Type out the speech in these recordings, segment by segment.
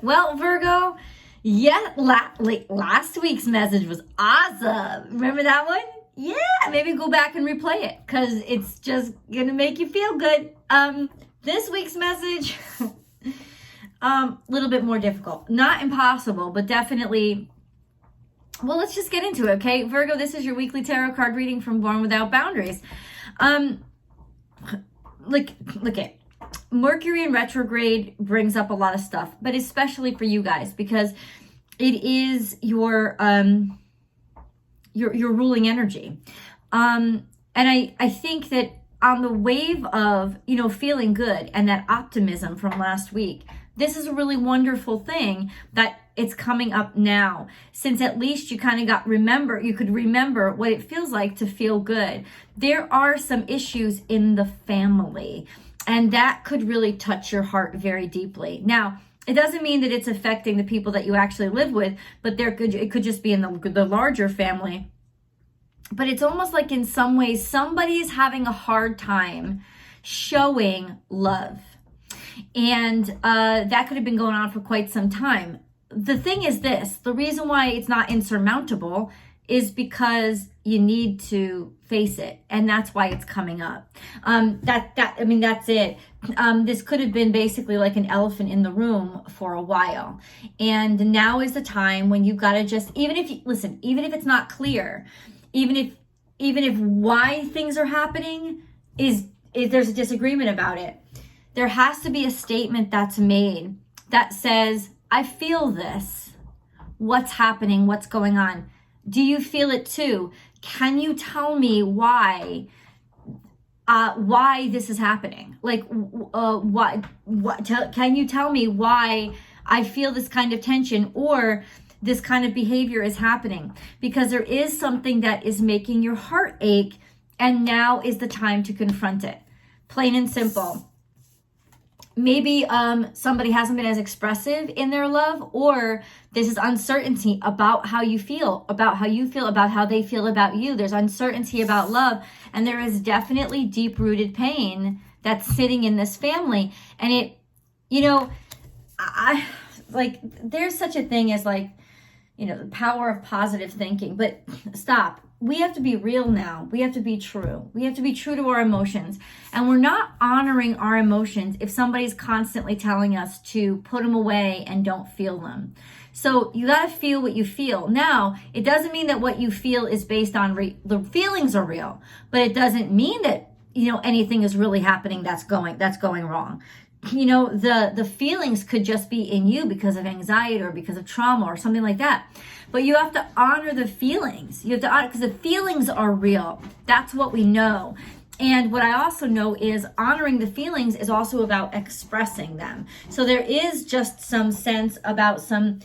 Well, Virgo, yeah, last week's message was awesome. Remember that one? Yeah, maybe go back and replay it because it's just gonna make you feel good. This week's message, a little bit more difficult. Not impossible, but definitely. Well, let's just get into it, okay? Virgo, this is your weekly tarot card reading from Born Without Boundaries. Look at Mercury in retrograde brings up a lot of stuff, but especially for you guys because it is your ruling energy. And I think that on the wave of, feeling good and that optimism from last week, this is a really wonderful thing that it's coming up now, since at least you kind of you could remember what it feels like to feel good. There are some issues in the family, and that could really touch your heart very deeply. Now, it doesn't mean that it's affecting the people that you actually live with, but it could just be in the larger family. But it's almost like in some ways, somebody is having a hard time showing love. And that could have been going on for quite some time. The thing is this, the reason why it's not insurmountable is because you need to face it. And that's why it's coming up. That's it. This could have been basically like an elephant in the room for a while. And now is the time when you've got to just, even if it's not clear, even if why things are happening is there's a disagreement about it, there has to be a statement that's made that says, I feel this. What's happening? What's going on? Do you feel it too? Can you tell me why this is happening? Like, can you tell me why I feel this kind of tension or this kind of behavior is happening? Because there is something that is making your heart ache, and now is the time to confront it. Plain and simple. Maybe somebody hasn't been as expressive in their love, or this is uncertainty about how you feel, about how they feel about you. There's uncertainty about love, and there is definitely deep-rooted pain that's sitting in this family. And there's such a thing as the power of positive thinking, but stop. We have to be real now. We have to be true. We have to be true to our emotions. And we're not honoring our emotions if somebody's constantly telling us to put them away and don't feel them. So you got to feel what you feel. Now, it doesn't mean that what you feel is based on the feelings are real, but it doesn't mean that, anything is really happening that's going wrong. The feelings could just be in you because of anxiety or because of trauma or something like that. But you have to honor the feelings. You have to honor, because the feelings are real. That's what we know. And what I also know is honoring the feelings is also about expressing them. So there is just some sense about some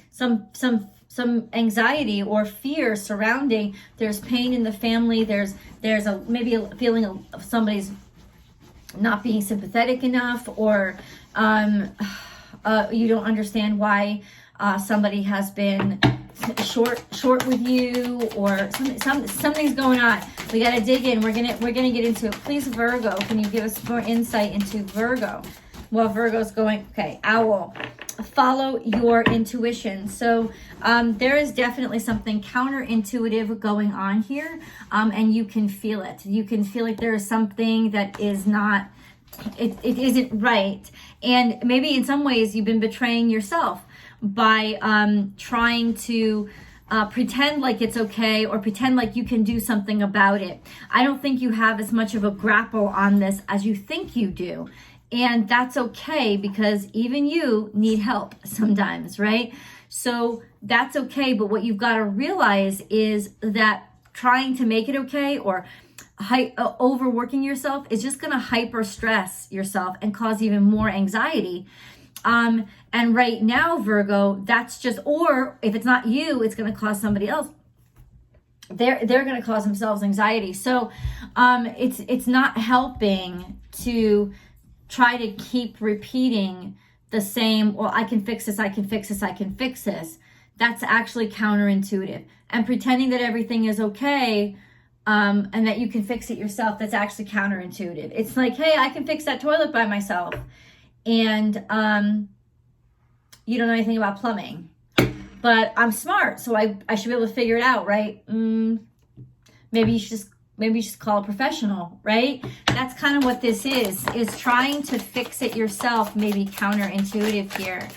anxiety or fear surrounding. There's pain in the family. There's maybe a feeling of somebody's not being sympathetic enough, or you don't understand why somebody has been short with you, or something's going on. We got to dig in. We're gonna get into it. Please, Virgo, can you give us more insight into Virgo? Well, Virgo's going, okay, Owl, follow your intuition. So there is definitely something counterintuitive going on here, and you can feel it. You can feel like there is something that is not, it isn't right. And maybe in some ways you've been betraying yourself by trying to pretend like it's okay, or pretend like you can do something about it. I don't think you have as much of a grapple on this as you think you do. And that's okay, because even you need help sometimes, right? So that's okay. But what you've got to realize is that trying to make it okay, or overworking yourself, is just going to hyper stress yourself and cause even more anxiety. And right now, Virgo, that's just, or if it's not you, it's going to cause somebody else. They're going to cause themselves anxiety. So it's not helping to try to keep repeating the same, well, I can fix this, I can fix this, I can fix this. That's actually counterintuitive. And pretending that everything is okay, and that you can fix it yourself, that's actually counterintuitive. It's like, hey, I can fix that toilet by myself. And you don't know anything about plumbing, but I'm smart, so I should be able to figure it out, right? Maybe you should just call a professional, right? That's kind of what this is trying to fix it yourself, maybe counterintuitive here.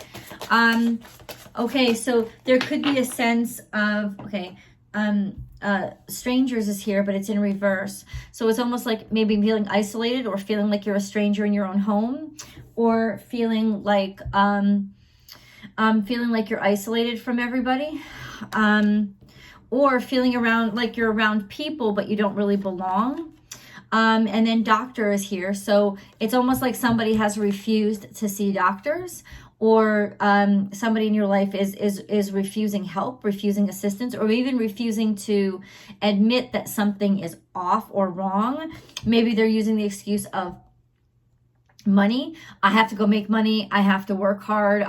Okay, so there could be a sense of, okay, strangers is here, but it's in reverse. So it's almost like maybe feeling isolated, or feeling like you're a stranger in your own home, or feeling like you're isolated from everybody, or feeling around like you're around people but you don't really belong. And then doctor is here, so it's almost like somebody has refused to see doctors, or somebody in your life is refusing help, refusing assistance, or even refusing to admit that something is off or wrong. Maybe they're using the excuse of money. I have to go make money. I have to work hard.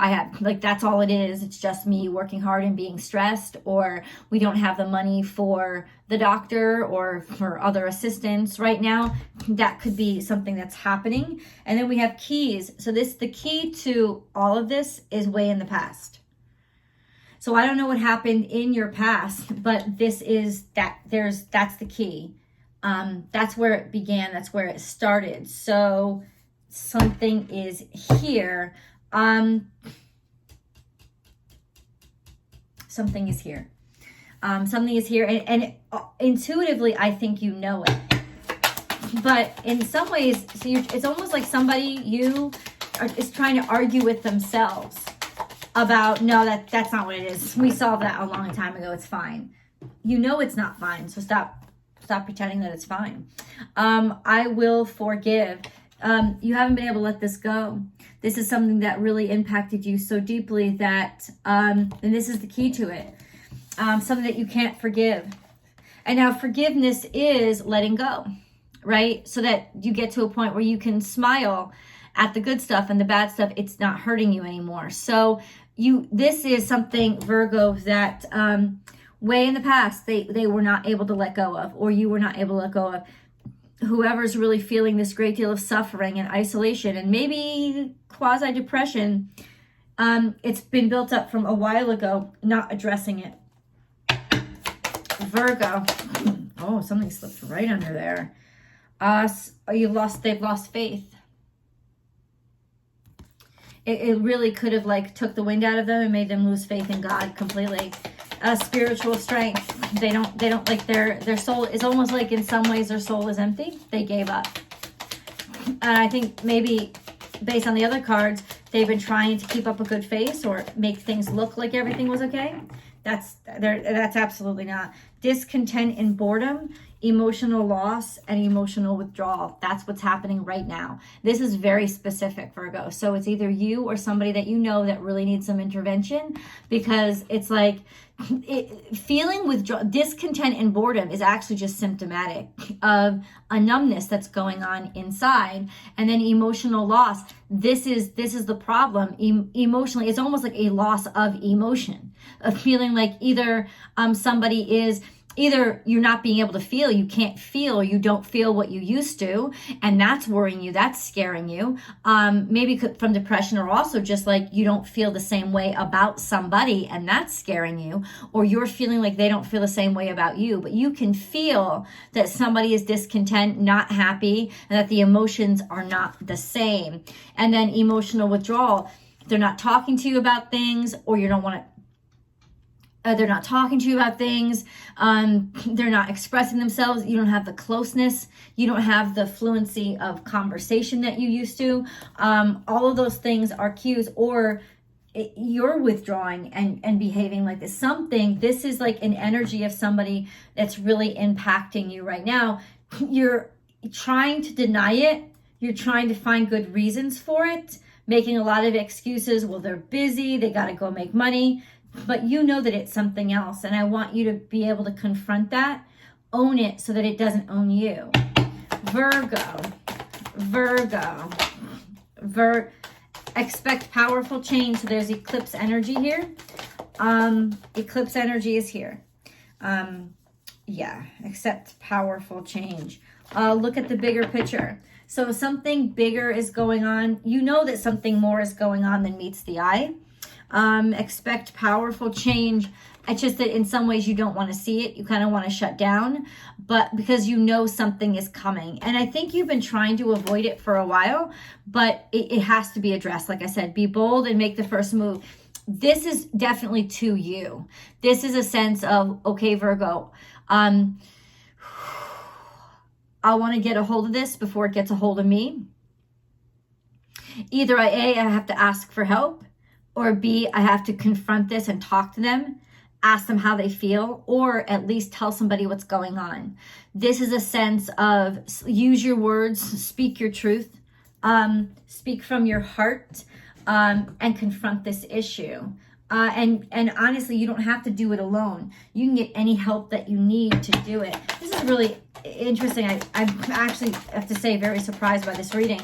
That's all it is. It's just me working hard and being stressed, or we don't have the money for the doctor or for other assistants right now. That could be something that's happening. And then we have keys. So the key to all of this is way in the past. So I don't know what happened in your past, but that's the key. That's where it began. That's where it started. So something is here. Something is here. Something is here. And intuitively, I think you know it. But in some ways, it's almost like somebody is trying to argue with themselves about, no, that's not what it is. We solved that a long time ago. It's fine. You know it's not fine. So stop pretending that it's fine. I will forgive. You haven't been able to let this go. This is something that really impacted you so deeply that, and this is the key to it, something that you can't forgive. And now forgiveness is letting go, right? So that you get to a point where you can smile at the good stuff, and the bad stuff, it's not hurting you anymore. So this is something, Virgo, that way in the past, they were not able to let go of, or you were not able to let go of. Whoever's really feeling this great deal of suffering and isolation and maybe quasi-depression, it's been built up from a while ago, not addressing it. Virgo. Oh, something slipped right under there. They've lost faith. It really could have took the wind out of them and made them lose faith in God completely. Spiritual strength. They don't like their soul is almost like, in some ways, their soul is empty. They gave up. And I think maybe based on the other cards, they've been trying to keep up a good face or make things look like everything was okay. That's absolutely not. Discontent and boredom, emotional loss, and emotional withdrawal. That's what's happening right now. This is very specific, Virgo. So it's either you or somebody that you know that really needs some intervention, because it's like feeling withdrawal, discontent and boredom is actually just symptomatic of a numbness that's going on inside. And then emotional loss. This is the problem. Emotionally, it's almost like a loss of emotion, of feeling like either either you're not being able to feel, you can't feel, or you don't feel what you used to, and that's worrying you, that's scaring you. Maybe from depression, or also just like you don't feel the same way about somebody, and that's scaring you, or you're feeling like they don't feel the same way about you, but you can feel that somebody is discontent, not happy, and that the emotions are not the same. And then emotional withdrawal, they're not talking to you about things, or you don't want to, they're not talking to you about things. They're not expressing themselves. You don't have the closeness. You don't have the fluency of conversation that you used to. All of those things are cues, or you're withdrawing and behaving like this. This is like an energy of somebody that's really impacting you right now. You're trying to deny it. You're trying to find good reasons for it, making a lot of excuses. Well, they're busy. They got to go make money. But you know that it's something else, and I want you to be able to confront that, own it, so that it doesn't own you. Virgo. Expect powerful change. So there's eclipse energy here. Eclipse energy is here. Accept powerful change. Look at the bigger picture. So something bigger is going on. You know that something more is going on than meets the eye. Expect powerful change. It's just that in some ways you don't want to see it. You kind of want to shut down, but because you know something is coming. And I think you've been trying to avoid it for a while, but it has to be addressed. Like I said, be bold and make the first move. This is definitely to you. This is a sense of, okay, Virgo, I want to get a hold of this before it gets a hold of me. Either A, I have to ask for help, or B, I have to confront this and talk to them, ask them how they feel, or at least tell somebody what's going on. This is a sense of use your words, speak your truth, speak from your heart, and confront this issue. And honestly, you don't have to do it alone. You can get any help that you need to do it. This is really interesting. I'm actually, have to say, very surprised by this reading.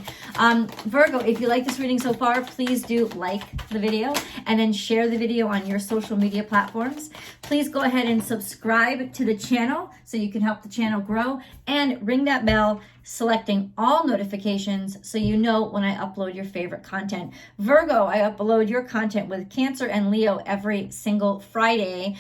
Virgo, if you like this reading so far, please do like the video and then share the video on your social media platforms. Please go ahead and subscribe to the channel so you can help the channel grow, and ring that bell, selecting all notifications so you know when I upload your favorite content. Virgo, I upload your content with Cancer and Leo every single Friday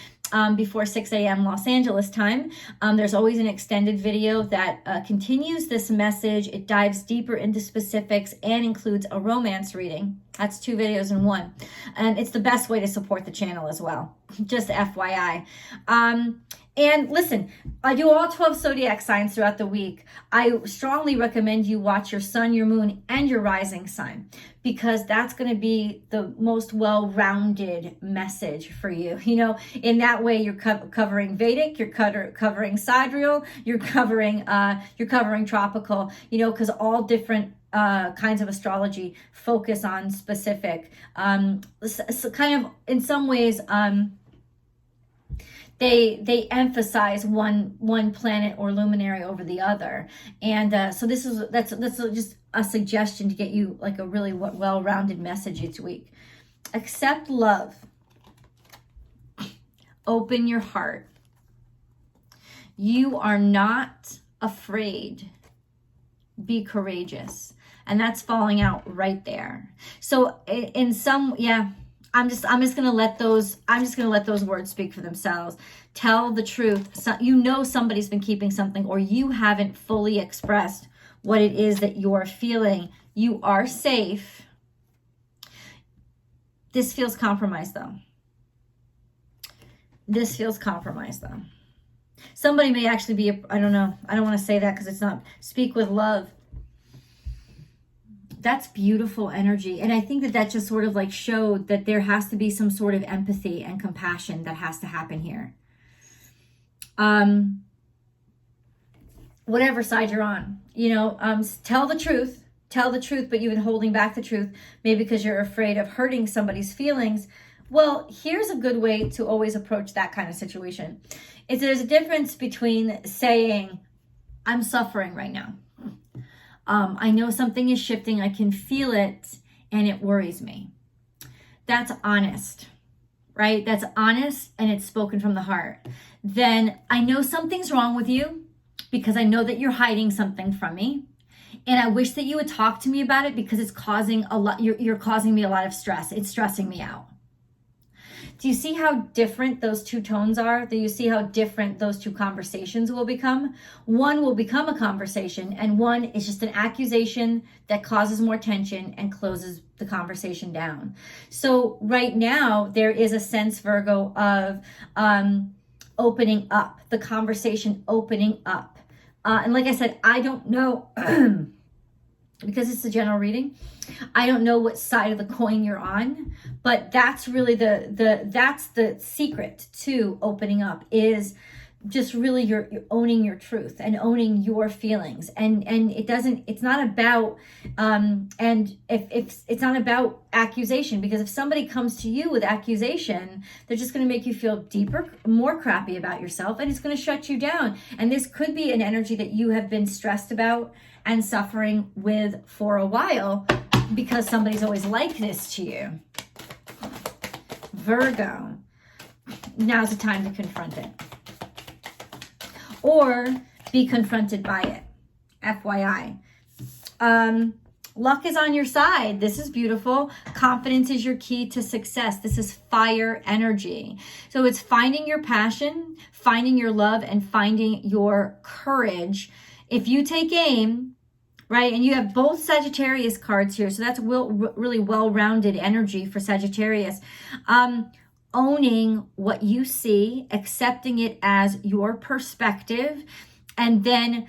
before 6 a.m. Los Angeles time. There's always an extended video that continues this message. It dives deeper into specifics and includes a romance reading. That's 2 videos in one. And it's the best way to support the channel as well. Just FYI. And listen, I do all 12 zodiac signs throughout the week. I strongly recommend you watch your sun, your moon, and your rising sign, because that's going to be the most well-rounded message for you. You know, in that way, you're covering Vedic, you're covering sidereal, you're covering tropical. You know, because all different kinds of astrology focus on specific, so kind of in some ways. They emphasize one planet or luminary over the other, and so that's just a suggestion to get you like a really well-rounded message each week. Accept love. Open your heart. You are not afraid. Be courageous, and that's falling out right there. So in some, yeah. I'm just gonna let those words speak for themselves. Tell the truth. So, you know somebody's been keeping something, or you haven't fully expressed what it is that you're feeling. You are safe. This feels compromised though. This feels compromised though. Somebody may actually be, I don't know. I don't want to say that because it's not. Speak with love. That's beautiful energy. And I think that just sort of like showed that there has to be some sort of empathy and compassion that has to happen here. Whatever side you're on, you know, tell the truth, but you've been holding back the truth, maybe because you're afraid of hurting somebody's feelings. Well, here's a good way to always approach that kind of situation. Is there's a difference between saying, I'm suffering right now. I know something is shifting. I can feel it and it worries me. That's honest, right? That's honest and it's spoken from the heart. Then I know something's wrong with you because I know that you're hiding something from me. And I wish that you would talk to me about it because it's causing a lot, you're causing me a lot of stress. It's stressing me out. Do you see how different those two tones are? Do you see how different those two conversations will become? One will become a conversation, and one is just an accusation that causes more tension and closes the conversation down. So right now, there is a sense, Virgo, of opening up, the conversation opening up. And like I said, I don't know, because it's a general reading, I don't know what side of the coin you're on, but that's really that's the secret to opening up, is just really you're owning your truth and owning your feelings. And it's not about and if it's not about accusation, because if somebody comes to you with accusation, they're just going to make you feel deeper, more crappy about yourself, and it's going to shut you down. And this could be an energy that you have been stressed about and suffering with for a while, because somebody's always like this to you. Virgo, now's the time to confront it. Or be confronted by it. FYI. Luck is on your side. This is beautiful. Confidence is your key to success. This is fire energy. So it's finding your passion, finding your love, and finding your courage. If you take aim, right, and you have both Sagittarius cards here, so that's really well-rounded energy for Sagittarius. Owning what you see, accepting it as your perspective, and then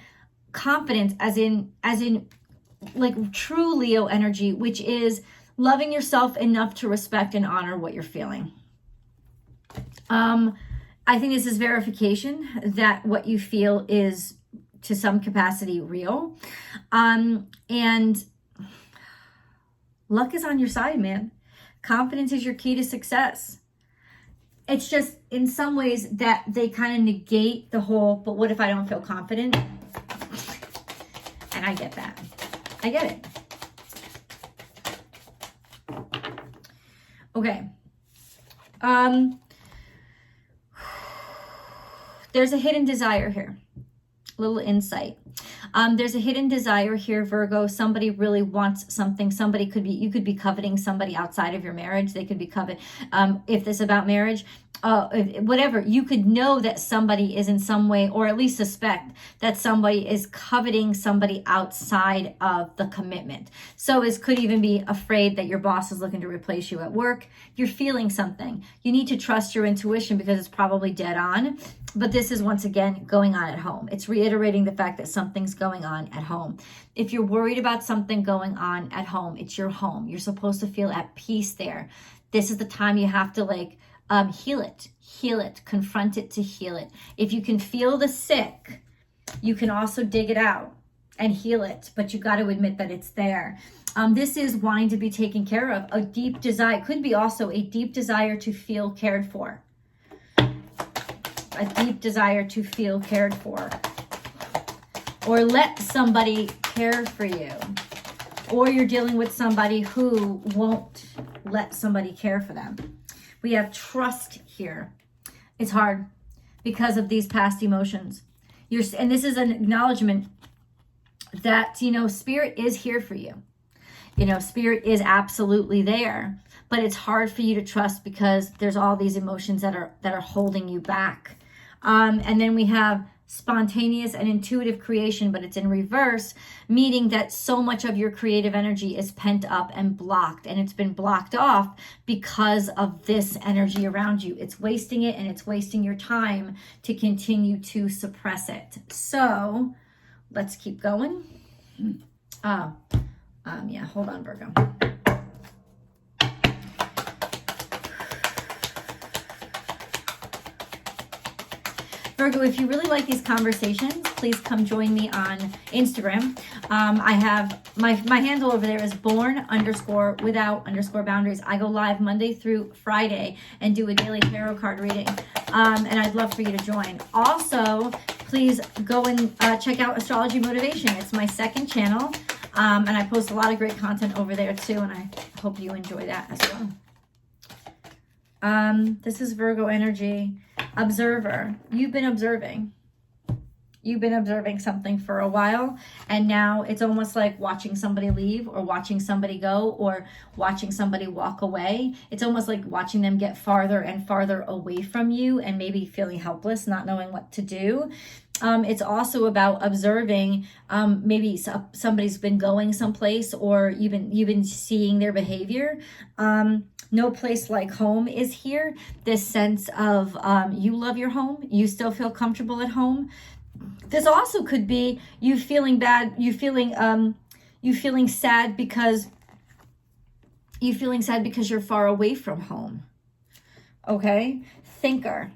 confidence as in like true Leo energy, which is loving yourself enough to respect and honor what you're feeling. I think this is verification that what you feel is to some capacity real. And luck is on your side, man. Confidence is your key to success. It's just in some ways that they kind of negate the whole, but what if I don't feel confident? And I get that. I get it. Okay. There's a hidden desire here. Little insight. There's a hidden desire here, Virgo. Somebody really wants something. Somebody could be, you could be coveting somebody outside of your marriage. They could be coveting, if this is about marriage, whatever, you could know that somebody is in some way, or at least suspect that somebody is coveting somebody outside of the commitment. So it could even be afraid that your boss is looking to replace you at work. You're feeling something. You need to trust your intuition because it's probably dead on. But this is once again going on at home. It's reiterating the fact that something's going on at home. If you're worried about something going on at home, it's your home. You're supposed to feel at peace there. This is the time you have to heal it, confront it to heal it. If you can feel the sick, you can also dig it out and heal it, but you got to admit that it's there. This is wanting to be taken care of. A deep desire, could be also a deep desire to feel cared for. A deep desire to feel cared for. Or let somebody care for you. Or you're dealing with somebody who won't let somebody care for them. We have trust here. It's hard because of these past emotions. And this is an acknowledgement that, Spirit is here for you. Spirit is absolutely there, but it's hard for you to trust because there's all these emotions that are holding you back. And then we have spontaneous and intuitive creation, but it's in reverse, meaning that so much of your creative energy is pent up and blocked, and it's been blocked off because of this energy around you. It's wasting it, and it's wasting your time to continue to suppress it. So let's keep going. Yeah, hold on, Virgo. Virgo, if you really like these conversations, please come join me on Instagram. I have my handle over there is born_without_boundaries. I go live Monday through Friday and do a daily tarot card reading. And I'd love for you to join. Also, please go and check out Astrology Motivation. It's my second channel. And I post a lot of great content over there too. And I hope you enjoy that as well. This is Virgo energy. Observer. You've been observing. You've been observing something for a while, and now it's almost like watching somebody leave or watching somebody go or watching somebody walk away. It's almost like watching them get farther and farther away from you and maybe feeling helpless, not knowing what to do. It's also about observing maybe somebody's been going someplace or you've been seeing their behavior. No place like home is here. This sense of you love your home. You still feel comfortable at home. This also could be you feeling bad. You feeling sad because you're far away from home. Okay, thinker.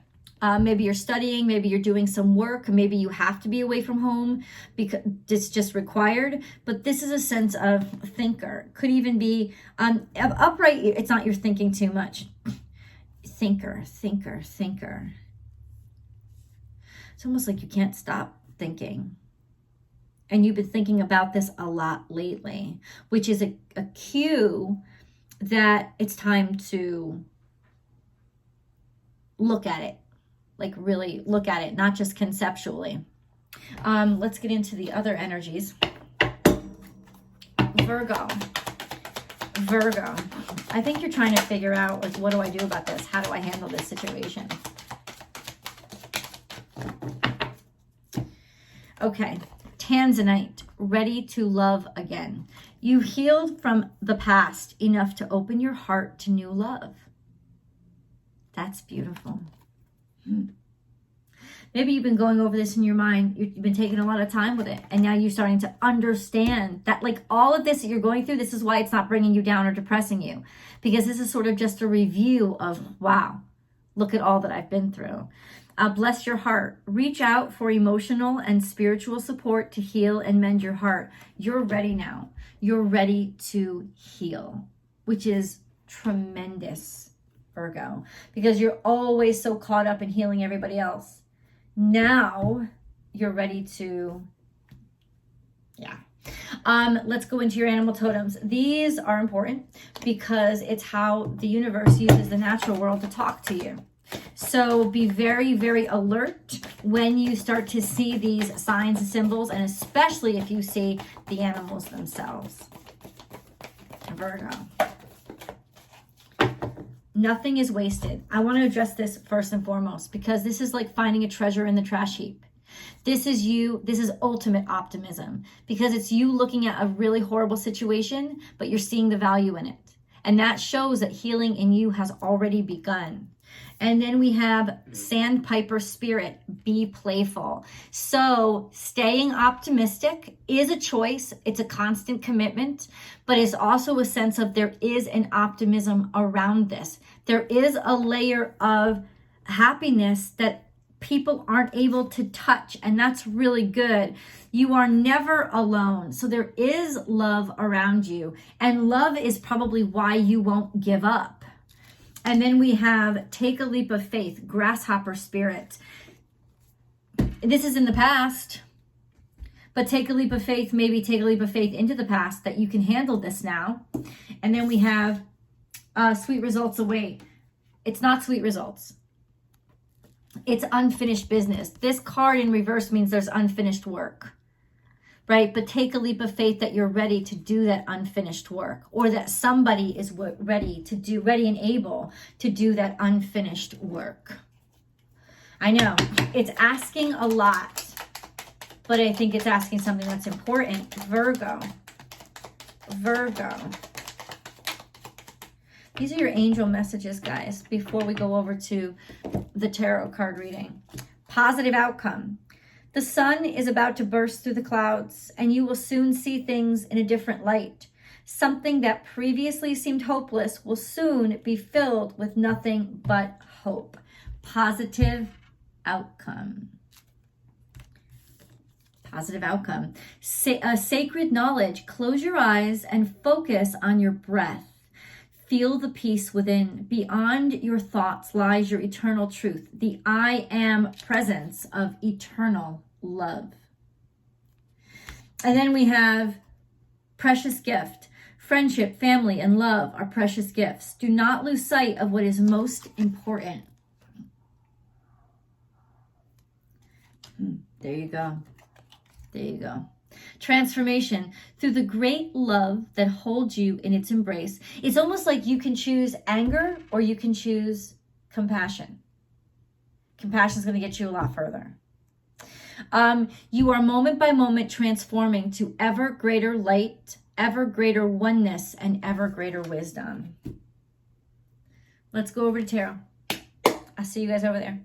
Maybe you're studying, maybe you're doing some work, maybe you have to be away from home because it's just required. But this is a sense of thinker. Could even be upright. It's not you're thinking too much. Thinker. It's almost like you can't stop thinking. And you've been thinking about this a lot lately, which is a cue that it's time to look at it. Like really look at it, not just conceptually. Let's get into the other energies. Virgo. Virgo. I think you're trying to figure out, like, what do I do about this? How do I handle this situation? Okay. Tanzanite. Ready to love again. You healed from the past enough to open your heart to new love. That's beautiful. Maybe you've been going over this in your mind. You've been taking a lot of time with it. And now you're starting to understand that, like, all of this that you're going through, this is why it's not bringing you down or depressing you. Because this is sort of just a review of, wow, look at all that I've been through. Bless your heart. Reach out for emotional and spiritual support to heal and mend your heart. You're ready now. You're ready to heal, which is tremendous, Virgo, because you're always so caught up in healing everybody else. Now you're ready to, let's go into your animal totems. These are important because it's how the universe uses the natural world to talk to you. So be very, very alert when you start to see these signs and symbols, and especially if you see the animals themselves. Virgo. Nothing is wasted. I want to address this first and foremost because this is like finding a treasure in the trash heap. This is you. This is ultimate optimism because it's you looking at a really horrible situation, but you're seeing the value in it. And that shows that healing in you has already begun. And then we have Sandpiper Spirit, be playful. So staying optimistic is a choice. It's a constant commitment, but it's also a sense of there is an optimism around this. There is a layer of happiness that people aren't able to touch, and that's really good. You are never alone. So there is love around you, and love is probably why you won't give up. And then we have take a leap of faith, grasshopper spirit. This is in the past, but take a leap of faith, maybe take a leap of faith into the past that you can handle this now. And then we have sweet results await. It's not sweet results. It's unfinished business. This card in reverse means there's unfinished work. Right? But take a leap of faith that you're ready to do that unfinished work, or that somebody is ready and able to do that unfinished work. I know it's asking a lot, but I think it's asking something that's important. Virgo. Virgo. These are your angel messages, guys, before we go over to the tarot card reading. Positive outcome. The sun is about to burst through the clouds, and you will soon see things in a different light. Something that previously seemed hopeless will soon be filled with nothing but hope. Positive outcome. Positive outcome. Sacred knowledge. Close your eyes and focus on your breath. Feel the peace within. Beyond your thoughts lies your eternal truth, the I am presence of eternal love. And then we have precious gift. Friendship, family, and love are precious gifts. Do not lose sight of what is most important. There you go. There you go. Transformation through the great love that holds you in its embrace. It's almost like you can choose anger or you can choose compassion. Compassion is going to get you a lot further. You are moment by moment transforming to ever greater light, ever greater oneness, and ever greater wisdom. Let's go over to tarot. I'll see you guys over there.